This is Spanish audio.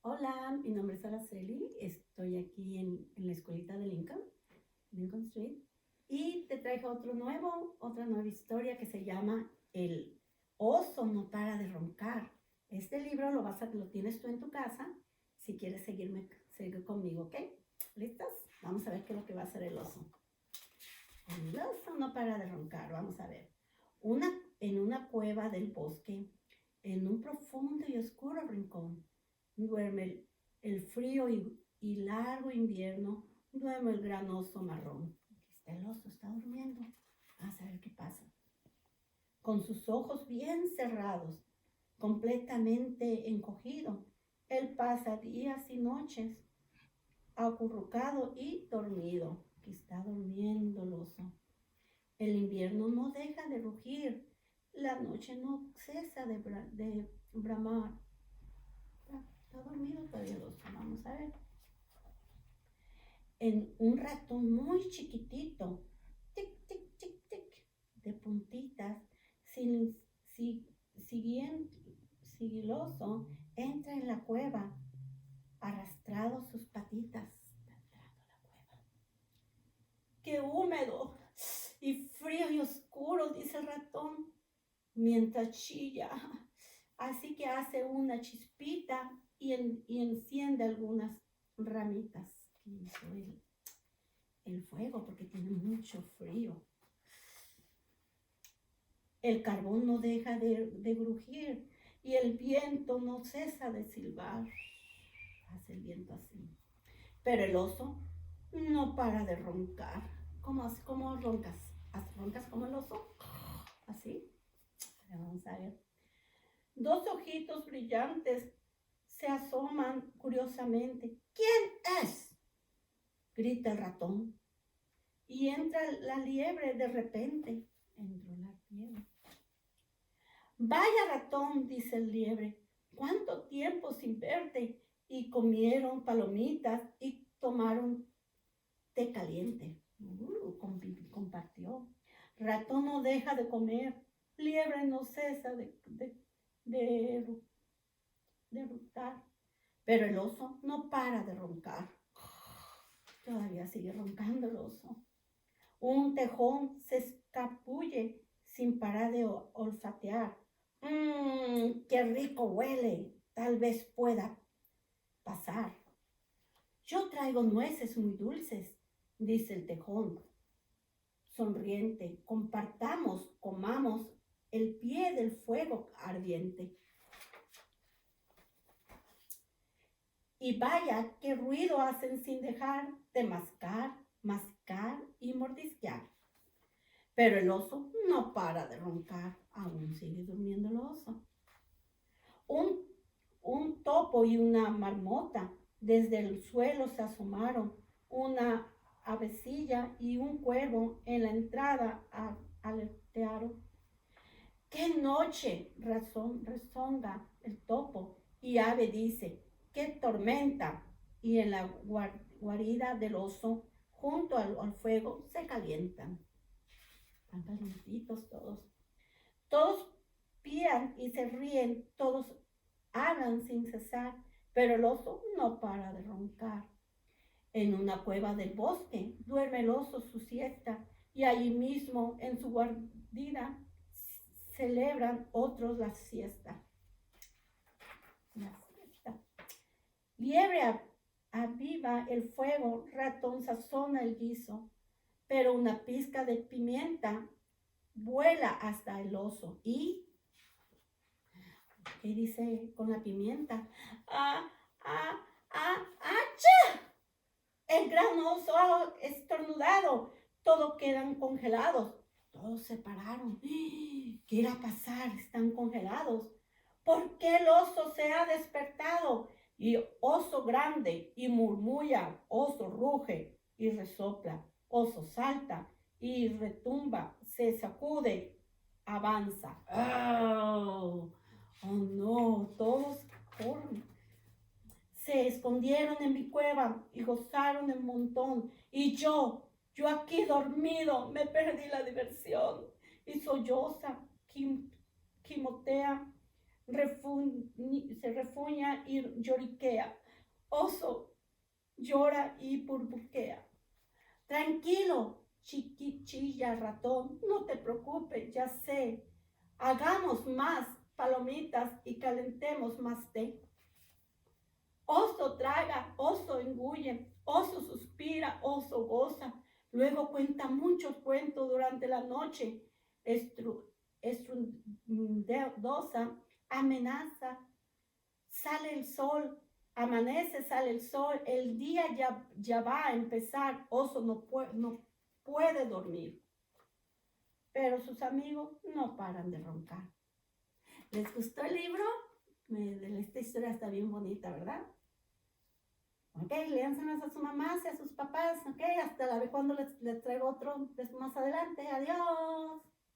Hola, mi nombre es Araceli, estoy aquí en la escuelita de Lincoln Street, y te traigo otra nueva historia que se llama El oso no para de roncar. Este libro lo tienes tú en tu casa, si quieres seguir conmigo, ¿ok? ¿Listos? Vamos a ver qué es lo que va a hacer el oso. El oso no para de roncar, vamos a ver. En una cueva del bosque, en un profundo y oscuro rincón, duerme el frío y largo invierno, duerme el gran oso marrón. Aquí está el oso, está durmiendo. Vamos a ver qué pasa. Con sus ojos bien cerrados, completamente encogido, él pasa días y noches acurrucado y dormido. Aquí está durmiendo el oso. El invierno no deja de rugir, la noche no cesa de bramar. Está dormido todavía el oso, vamos a ver. En un ratón muy chiquitito, tic, tic, tic, tic, de puntitas, sin, si, sigiloso, entra en la cueva, arrastrado sus patitas. Está entrando a la cueva. ¡Qué húmedo! Y frío y oscuro, dice el ratón, mientras chilla. Así que hace una chispita y enciende algunas ramitas. Y hizo el fuego porque tiene mucho frío. El carbón no deja de grujir y el viento no cesa de silbar. Hace el viento así. Pero el oso no para de roncar. ¿Cómo roncas? ¿Roncas como el oso? ¿Así? Vamos a ver. Dos ojitos brillantes se asoman curiosamente. ¿Quién es? Grita el ratón. Y entra la liebre de repente. Entró la liebre. Vaya ratón, dice el liebre, ¿cuánto tiempo sin verte? Y comieron palomitas y tomaron té caliente. Compartió. Ratón no deja de comer. Liebre no cesa de rutar. Pero el oso no para de roncar. Todavía sigue roncando el oso. Un tejón se escabulle sin parar de olfatear. ¡Qué rico huele! Tal vez pueda pasar. Yo traigo nueces muy dulces, dice el tejón. Sonriente, comamos el pie del fuego ardiente. Y vaya, qué ruido hacen sin dejar de mascar y mordisquear. Pero el oso no para de roncar, aún sigue durmiendo el oso. Un topo y una marmota desde el suelo se asomaron, una avecilla y un cuervo en la entrada aletearon. ¡Qué noche! Rezonga el topo, y ave dice, ¡qué tormenta! Y en la guarida del oso, junto al fuego, se calientan. Están calientitos todos. Todos pían y se ríen, todos hablan sin cesar, pero el oso no para de roncar. En una cueva del bosque duerme el oso su siesta, y allí mismo en su guarida celebran otros la siesta. Liebre aviva el fuego, ratón sazona el guiso, pero una pizca de pimienta vuela hasta el oso. ¿Y qué dice con la pimienta? ¡Achá! El gran oso ha estornudado. Todos quedan congelados. Todos se pararon. ¿Qué irá a pasar? Están congelados. ¿Por qué el oso se ha despertado? Y oso grande y murmulla, oso ruge y resopla, oso salta y retumba, se sacude, avanza. ¡Oh! ¡Oh no! Todos corren. Se escondieron en mi cueva y gozaron un montón. Y yo aquí dormido, me perdí la diversión. Y solloza, quimotea, se refuña y lloriquea. Oso llora y burbuquea. Tranquilo, chiquichilla ratón, no te preocupes, ya sé. Hagamos más palomitas y calentemos más té. Oso traga, oso engulle, oso suspira, oso goza. Luego cuenta muchos cuentos durante la noche. Estruendosa, amenaza, sale el sol, amanece, sale el sol, el día ya va a empezar. Oso no puede dormir, pero sus amigos no paran de roncar. ¿Les gustó el libro? Esta historia está bien bonita, ¿verdad? Ok, léanselas a su mamá y a sus papás, ok, hasta la vez cuando les traigo otro más adelante. Adiós.